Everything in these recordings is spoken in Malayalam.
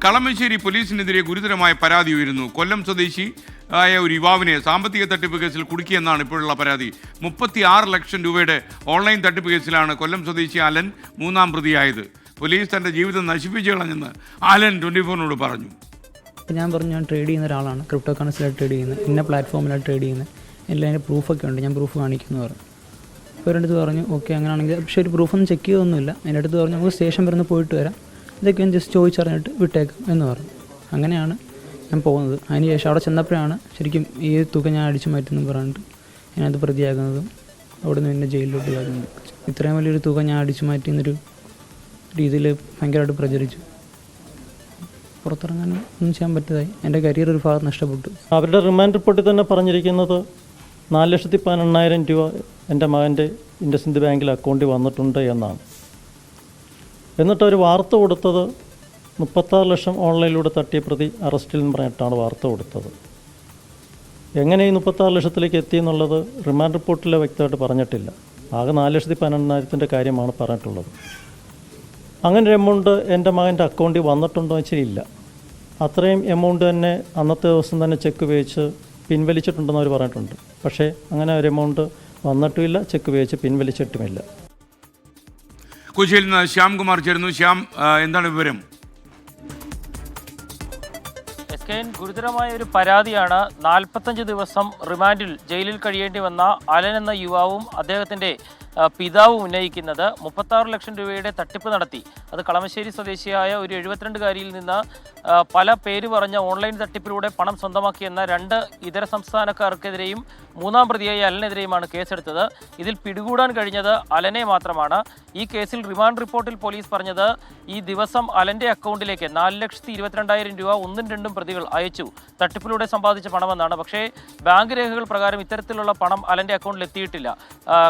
കളമശ്ശേരി പോലീസിനെതിരെ ഗുരുതരമായ പരാതി ഉയരുന്നു. കൊല്ലം സ്വദേശി ആയ ഒരു യുവാവിനെ സാമ്പത്തിക തട്ടിപ്പ് കേസിൽ കുടുക്കിയെന്നാണ് ഇപ്പോഴുള്ള പരാതി. 36 ലക്ഷം രൂപയുടെ ഓൺലൈൻ തട്ടിപ്പ് കേസിലാണ് കൊല്ലം സ്വദേശി അലൻ മൂന്നാം പ്രതിയായത്. പോലീസ് തൻ്റെ ജീവിതം നശിപ്പിച്ചു കളഞ്ഞെന്ന് അലൻ 24-നോട് പറഞ്ഞു. ഞാൻ പറഞ്ഞു, ഞാൻ ട്രേഡ് ചെയ്യുന്ന ഒരാളാണ്, ക്രിപ്റ്റോ കറൻസിയിലാണ് ട്രേഡ് ചെയ്യുന്നത്, ഇന്ന പ്ലാറ്റ്ഫോമിലാണ് ട്രേഡ് ചെയ്യുന്നത്, എല്ലാം അതിൻ്റെ പ്രൂഫൊക്കെ ഉണ്ട്, ഞാൻ പ്രൂഫ് കാണിക്കുന്നു പറഞ്ഞു. അപ്പോൾ ഒരിടത്ത് പറഞ്ഞു ഓക്കെ അങ്ങനെയാണെങ്കിൽ, പക്ഷേ ഒരു പ്രൂഫൊന്നും ചെക്ക് ചെയ്തൊന്നുമില്ല. അതിൻ്റെ അടുത്ത് പറഞ്ഞു നമുക്ക് സ്റ്റേഷൻ വരുന്ന പോയിട്ട് വരാം, ഇതൊക്കെ ഞാൻ ജസ്റ്റ് ചോദിച്ചറിഞ്ഞിട്ട് വിട്ടേക്കാം എന്ന് പറഞ്ഞു. അങ്ങനെയാണ് ഞാൻ പോകുന്നത്. അതിന് ശേഷം അവിടെ ചെന്നപ്പോഴാണ് ശരിക്കും ഈ തുക ഞാൻ അടിച്ചു മാറ്റുന്നു പറഞ്ഞിട്ട് ഞാനത് പ്രതിയാകുന്നതും അവിടെ നിന്ന് പിന്നെ ജയിലിലോട്ട് വരുന്നത്. ഇത്രയും വലിയൊരു തുക ഞാൻ അടിച്ചു മാറ്റിയെന്നൊരു രീതിയിൽ ഭയങ്കരമായിട്ട് പ്രചരിച്ചു. പുറത്തിറങ്ങാൻ ഒന്നും ചെയ്യാൻ പറ്റാതായി. എൻ്റെ കരിയർ ഒരു ഭാഗത്ത് നഷ്ടപ്പെട്ടു. അവരുടെ റിമാൻഡ് റിപ്പോർട്ടിൽ തന്നെ പറഞ്ഞിരിക്കുന്നത് 4,18,000 രൂപ എൻ്റെ മകൻ്റെ ഇൻഡസ്ഇൻഡ് ബാങ്കിൽ അക്കൗണ്ടിൽ വന്നിട്ടുണ്ട് എന്നാണ്. എന്നിട്ട് അവർ വാർത്ത കൊടുത്തത് 36 ലക്ഷം ഓൺലൈനിലൂടെ തട്ടിയ പ്രതി അറസ്റ്റിൽ എന്ന് പറഞ്ഞിട്ടാണ് വാർത്ത കൊടുത്തത്. എങ്ങനെ ഈ 36 ലക്ഷത്തിലേക്ക് എത്തിയെന്നുള്ളത് റിമാൻഡ് റിപ്പോർട്ടിൽ വ്യക്തമായിട്ട് പറഞ്ഞിട്ടില്ല. ആകെ 4,18,000 കാര്യമാണ് പറഞ്ഞിട്ടുള്ളത്. അങ്ങനെ ഒരു എമൗണ്ട് എൻ്റെ മകൻ്റെ അക്കൗണ്ടിൽ വന്നിട്ടുണ്ടോ എന്ന് വെച്ചാൽ ഇല്ല. അത്രയും എമൗണ്ട് തന്നെ അന്നത്തെ ദിവസം തന്നെ ചെക്ക് ഉപയോഗിച്ച് പിൻവലിച്ചിട്ടുണ്ടെന്ന് അവർ പറഞ്ഞിട്ടുണ്ട്. പക്ഷേ അങ്ങനെ ഒരു എമൗണ്ട് വന്നിട്ടുമില്ല, ചെക്ക് ഉപയോഗിച്ച് പിൻവലിച്ചിട്ടുമില്ല. കൊച്ചിയിൽ നിന്ന് ശ്യാംകുമാർ ചേരുന്നു. ശ്യാം, എന്താണ് വിവരം? ഗുരുതരമായ ഒരു പരാതിയാണ്. 45 ദിവസം റിമാൻഡിൽ ജയിലിൽ കഴിയേണ്ടി വന്ന അലൻ എന്ന യുവാവും അദ്ദേഹത്തിൻ്റെ പിതാവ് ഉന്നയിക്കുന്നത് 36 ലക്ഷം രൂപയുടെ തട്ടിപ്പ് നടത്തി. അത് കളമശ്ശേരി സ്വദേശിയായ ഒരു 72-കാരിയിൽ നിന്ന് പല പേര് പറഞ്ഞ ഓൺലൈൻ തട്ടിപ്പിലൂടെ പണം സ്വന്തമാക്കിയെന്ന 2 ഇതര സംസ്ഥാനക്കാർക്കെതിരെയും മൂന്നാം പ്രതിയായ അലനെതിരെയുമാണ് കേസെടുത്തത്. ഇതിൽ പിടികൂടാൻ കഴിഞ്ഞത് അലനെ മാത്രമാണ്. ഈ കേസിൽ റിമാൻഡ് റിപ്പോർട്ടിൽ പോലീസ് പറഞ്ഞത് ഈ ദിവസം അലൻ്റെ അക്കൗണ്ടിലേക്ക് 4,22,000 രൂപ 1-2 പ്രതികൾ അയച്ചു. തട്ടിപ്പിലൂടെ സമ്പാദിച്ച പണമെന്നാണ്. പക്ഷേ ബാങ്ക് രേഖകൾ പ്രകാരം ഇത്തരത്തിലുള്ള പണം അലൻ്റെ അക്കൗണ്ടിൽ എത്തിയിട്ടില്ല.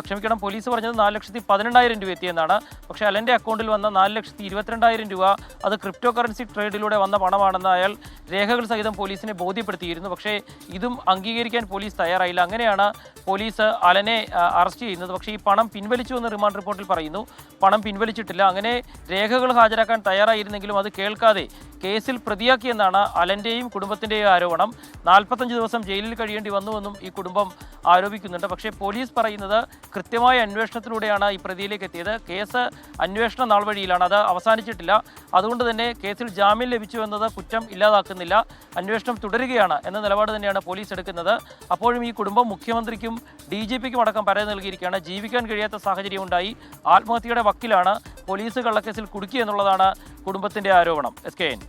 ക്ഷമിക്കണം, പോലീസ് പറഞ്ഞത് 4,18,000 രൂപ എത്തിയെന്നാണ്. പക്ഷേ അലൻ്റെ അക്കൗണ്ടിൽ വന്ന 4,22,000 രൂപ അത് ക്രിപ്റ്റോ കറൻസി ട്രേഡിലൂടെ വന്ന പണമാണെന്ന് അയാൾ രേഖകൾ സഹിതം പോലീസിനെ ബോധ്യപ്പെടുത്തിയിരുന്നു. പക്ഷേ ഇതും അംഗീകരിക്കാൻ പോലീസ് തയ്യാറായില്ല. അങ്ങനെയാണ് പോലീസ് അലനെ അറസ്റ്റ് ചെയ്യുന്നത്. പക്ഷേ ഈ പണം പിൻവലിച്ചു എന്ന് റിമാൻഡ് റിപ്പോർട്ടിൽ പറയുന്നു. പണം പിൻവലിച്ചിട്ടില്ല. അങ്ങനെ രേഖകൾ ഹാജരാക്കാൻ തയ്യാറായിരുന്നെങ്കിലും അത് കേൾക്കാതെ കേസിൽ പ്രതിയാക്കിയെന്നാണ് അലൻ്റെയും കുടുംബത്തിൻ്റെയും ആരോപണം. 45 ദിവസം ജയിലിൽ കഴിയേണ്ടി വന്നുവെന്നും ഈ കുടുംബം ആരോപിക്കുന്നുണ്ട്. പക്ഷേ പോലീസ് പറയുന്നത് കൃത്യമായ അന്വേഷണത്തിലൂടെയാണ് ഈ പ്രതിയിലേക്ക് എത്തിയത്. കേസ് അന്വേഷണ നാൾവഴിയിലാണ്, അത് അവസാനിച്ചിട്ടില്ല. അതുകൊണ്ട് തന്നെ കേസിൽ ജാമ്യം ലഭിച്ചു എന്നത് കുറ്റം ഇല്ലാതാക്കുന്നില്ല. അന്വേഷണം തുടരുകയാണ് എന്ന നിലപാട് തന്നെയാണ് പോലീസ് എടുക്കുന്നത്. അപ്പോഴും ഈ കുടുംബം മുഖ്യമന്ത്രിക്കും DGPക്കും അടക്കം പരാതി നൽകിയിരിക്കുകയാണ്. ജീവിക്കാൻ കഴിയാത്ത സാഹചര്യം ഉണ്ടായി, ആത്മഹത്യയുടെ വക്കിലാണ്, പോലീസ് കള്ളക്കേസിൽ കുടുക്കി എന്നുള്ളതാണ് കുടുംബത്തിൻ്റെ ആരോപണം. SKN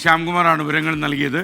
ശ്യാംകുമാറാണ് വിവരങ്ങൾ നൽകിയത്.